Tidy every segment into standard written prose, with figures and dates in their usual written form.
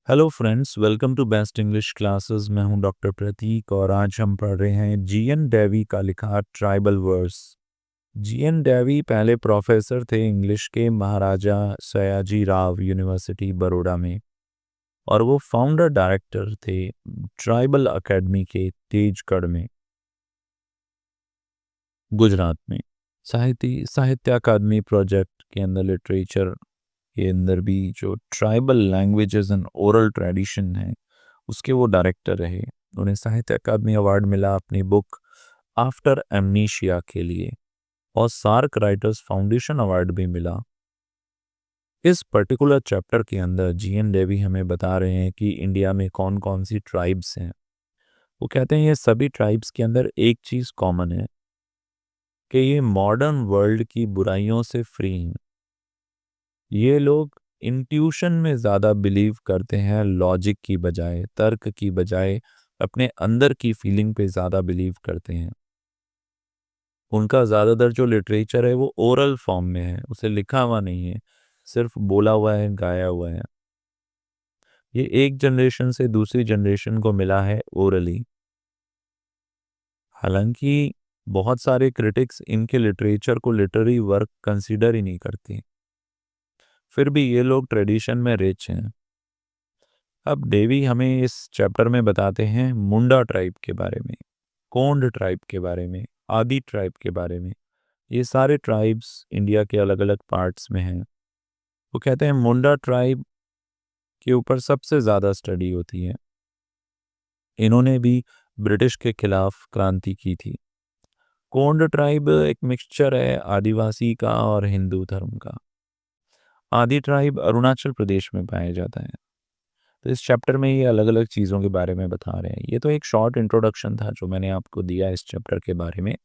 Hello friends, welcome to best English classes. मैं हूं doctor प्रतीक और आज हम पढ़ रहे हैं जीएन डेवी का लिखा ट्राइबल वर्स। जीएन डेवी पहले प्रोफेसर थे इंग्लिश के महाराजा सयाजी राव यूनिवर्सिटी बड़ौदा में और वो फाउंडर डायरेक्टर थे ट्राइबल एकेडमी के तेजगढ़ में, गुजरात में। साहित्य अकादमी प्रोजेक्ट के अंदर लिटरेचर के अंदर भी जो tribal languages and oral tradition है उसके वो डायरेक्टर रहे। उन्हें साहित्य अकादमी अवार्ड मिला अपनी बुक आफ्टर एमनीशिया के लिए और सार्क राइटर्स फाउंडेशन अवार्ड भी मिला। इस पर्टिकुलर चैप्टर के अंदर जीएन डेवी हमें बता रहे हैं कि इंडिया में कौन कौन सी ट्राइब्स हैं। वो कहते हैं ये सभी ट्राइब्स के अंदर एक चीज़ कॉमन है कि ये मॉडर्न वर्ल्ड की बुराइयों से फ्री हैं। ये लोग इंट्यूशन में ज़्यादा बिलीव करते हैं, लॉजिक की बजाय, तर्क की बजाय अपने अंदर की फीलिंग पे ज़्यादा बिलीव करते हैं। उनका ज़्यादातर जो लिटरेचर है वो ओरल फॉर्म में है, उसे लिखा हुआ नहीं है, सिर्फ बोला हुआ है, गाया हुआ है। ये एक जनरेशन से दूसरी जनरेशन को मिला है ओरली। हालांकि बहुत सारे क्रिटिक्स इनके लिटरेचर को लिटरेरी वर्क कंसीडर ही नहीं करते, फिर भी ये लोग ट्रेडिशन में रिच हैं। अब डेवी हमें इस चैप्टर में बताते हैं मुंडा ट्राइब के बारे में, कोंड ट्राइब के बारे में, आदि ट्राइब के बारे में। ये सारे ट्राइब्स इंडिया के अलग अलग पार्ट्स में हैं। वो कहते हैं मुंडा ट्राइब के ऊपर सबसे ज़्यादा स्टडी होती है। इन्होंने भी ब्रिटिश के खिलाफ क्रांति की थी। कोंड ट्राइब एक मिक्सचर है आदिवासी का और हिंदू धर्म का। आदि ट्राइब अरुणाचल प्रदेश में पाया जाता है। तो इस चैप्टर में ये अलग अलग चीज़ों के बारे में बता रहे हैं। ये तो एक शॉर्ट इंट्रोडक्शन था जो मैंने आपको दिया इस चैप्टर के बारे में।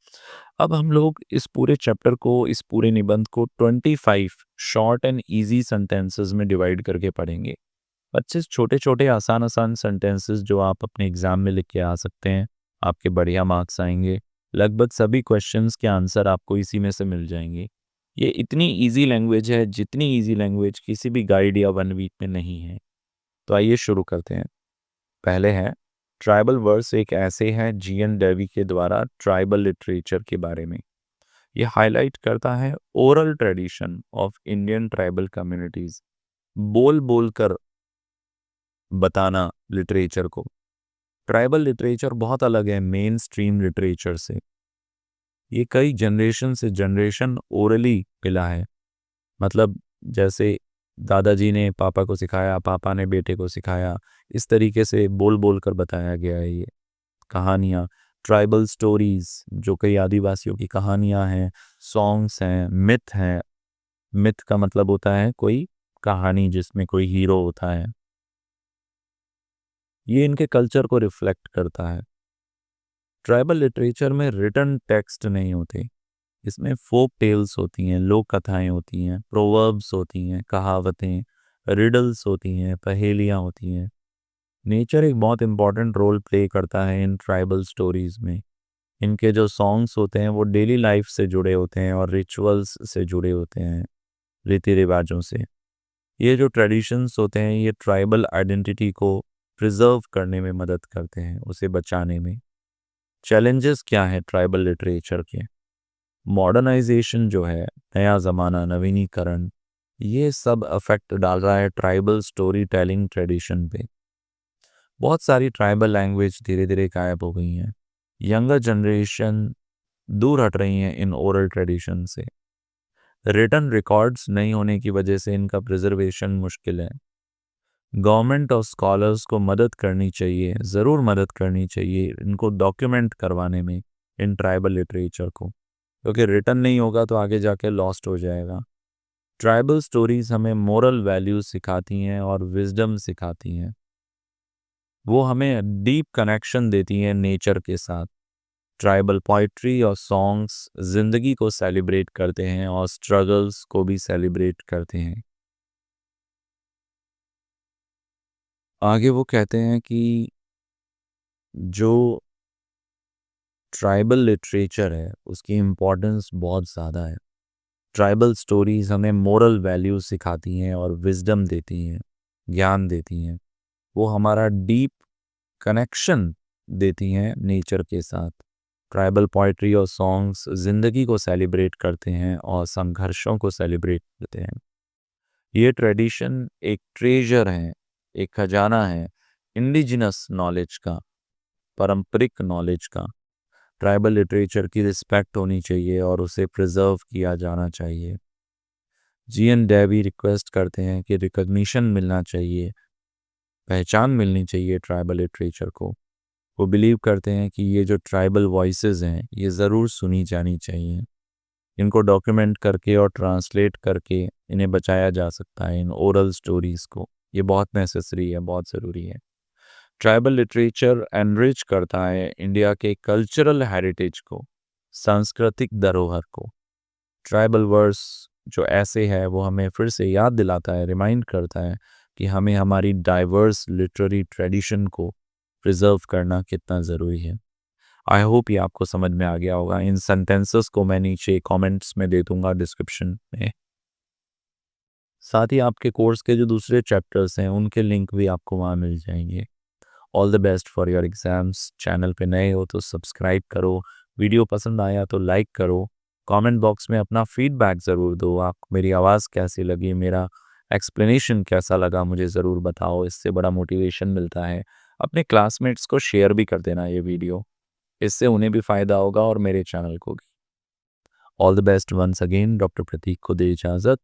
अब हम लोग इस पूरे चैप्टर को, इस पूरे निबंध को 25 शॉर्ट एंड इजी सेंटेंसेस में डिवाइड करके पढ़ेंगे। 25 छोटे छोटे आसान आसान सेंटेंसेस जो आप अपने एग्जाम में लिख के आ सकते हैं। आपके बढ़िया मार्क्स आएंगे। लगभग सभी क्वेश्चंस के आंसर आपको इसी में से मिल जाएंगे। ये इतनी इजी लैंग्वेज है जितनी इजी लैंग्वेज किसी भी गाइड या वन वीक में नहीं है। तो आइए शुरू करते हैं। पहले है ट्राइबल वर्स एक ऐसे है जीएन डेवी के द्वारा ट्राइबल लिटरेचर के बारे में। यह हाईलाइट करता है oral tradition of Indian tribal communities, बोल बोल कर बताना लिटरेचर को। ट्राइबल लिटरेचर बहुत अलग है मेन स्ट्रीम लिटरेचर से। ये कई जनरेशन से जनरेशन ओरली मिला है। मतलब जैसे दादाजी ने पापा को सिखाया, पापा ने बेटे को सिखाया, इस तरीके से बोल बोल कर बताया गया है। ये कहानियाँ, ट्राइबल स्टोरीज जो कई आदिवासियों की कहानियाँ हैं, सॉन्ग्स हैं, मिथ हैं। मिथ का मतलब होता है कोई कहानी जिसमें कोई हीरो होता है। ये इनके कल्चर को रिफ्लेक्ट करता है। ट्राइबल लिटरेचर में रिटन टेक्स्ट नहीं होते। इसमें फोक टेल्स होती हैं, लोक कथाएं होती हैं, प्रोवर्ब्स होती हैं, कहावतें, रिडल्स होती हैं, पहेलियाँ होती हैं। नेचर एक बहुत इंपॉर्टेंट रोल प्ले करता है इन ट्राइबल स्टोरीज में। इनके जो सॉन्ग्स होते हैं वो डेली लाइफ से जुड़े होते हैं और रिचुअल्स से जुड़े होते हैं, रीति रिवाजों से। ये जो ट्रेडिशंस होते हैं ये ट्राइबल आइडेंटिटी को प्रिजर्व करने में मदद करते हैं, उसे बचाने में। चैलेंजेस क्या है ट्राइबल लिटरेचर के? मॉडर्नाइजेशन जो है, नया ज़माना, नवीनीकरण, ये सब अफेक्ट डाल रहा है ट्राइबल स्टोरी टेलिंग ट्रेडिशन पे। बहुत सारी ट्राइबल लैंग्वेज धीरे धीरे गायब हो गई हैं। यंगर जनरेशन दूर हट रही हैं इन ओरल ट्रेडिशन से। रिटन रिकॉर्ड्स नहीं होने की वजह से इनका प्रिजर्वेशन मुश्किल है। गवर्नमेंट और स्कॉलर्स को मदद करनी चाहिए, ज़रूर मदद करनी चाहिए इनको डॉक्यूमेंट करवाने में इन ट्राइबल लिटरेचर को, क्योंकि रिटन नहीं होगा तो आगे जाके लॉस्ट हो जाएगा। ट्राइबल स्टोरीज हमें मोरल वैल्यूज सिखाती हैं और विजडम सिखाती हैं। वो हमें डीप कनेक्शन देती हैं नेचर के साथ। ट्राइबल पोइट्री और सॉन्ग्स जिंदगी को सेलिब्रेट करते हैं और स्ट्रगल्स को भी सेलिब्रेट करते हैं। आगे वो कहते हैं कि जो ट्राइबल लिटरेचर है उसकी इम्पोर्टेंस बहुत ज़्यादा है। ट्राइबल स्टोरीज हमें मोरल वैल्यूज सिखाती हैं और विजडम देती हैं, ज्ञान देती हैं। वो हमारा डीप कनेक्शन देती हैं नेचर के साथ। ट्राइबल पोइट्री और सॉन्ग्स ज़िंदगी को सेलिब्रेट करते हैं और संघर्षों को सेलिब्रेट करते हैं। ये ट्रेडिशन एक ट्रेजर है, एक खजाना है इंडिजिनस नॉलेज का, पारंपरिक नॉलेज का। ट्राइबल लिटरेचर की रिस्पेक्ट होनी चाहिए और उसे प्रिजर्व किया जाना चाहिए। जीएन डेवी रिक्वेस्ट करते हैं कि रिकग्निशन मिलना चाहिए, पहचान मिलनी चाहिए ट्राइबल लिटरेचर को। वो बिलीव करते हैं कि ये जो ट्राइबल वॉइसेस हैं ये ज़रूर सुनी जानी चाहिए। इनको डॉक्यूमेंट करके और ट्रांसलेट करके इन्हें बचाया जा सकता है, इन ओरल स्टोरीज़ को। ये बहुत नेसेसरी है, बहुत ज़रूरी है। ट्राइबल लिटरेचर एनरिच करता है इंडिया के कल्चरल हेरिटेज को, सांस्कृतिक धरोहर को। ट्राइबल वर्स जो ऐसे है वो हमें फिर से याद दिलाता है, रिमाइंड करता है कि हमें हमारी डाइवर्स लिटरेरी ट्रेडिशन को प्रिजर्व करना कितना ज़रूरी है। आई होप ये आपको समझ में आ गया होगा। इन सेंटेंसेस को मैं नीचे कमेंट्स में दे दूंगा डिस्क्रिप्शन में। साथ ही आपके कोर्स के जो दूसरे चैप्टर्स हैं उनके लिंक भी आपको वहाँ मिल जाएंगे। All the best for your exams. Channel पे नए हो तो सब्सक्राइब करो, वीडियो पसंद आया तो लाइक करो, कमेंट बॉक्स में अपना फीडबैक ज़रूर दो। आपको मेरी आवाज़ कैसी लगी, मेरा एक्सप्लेनेशन कैसा लगा, मुझे ज़रूर बताओ। इससे बड़ा मोटिवेशन मिलता है। अपने क्लासमेट्स को शेयर भी कर देना ये वीडियो, इससे उन्हें भी फ़ायदा होगा और मेरे चैनल को भी। All the best once again. Doctor Prateek को दे इजाज़त।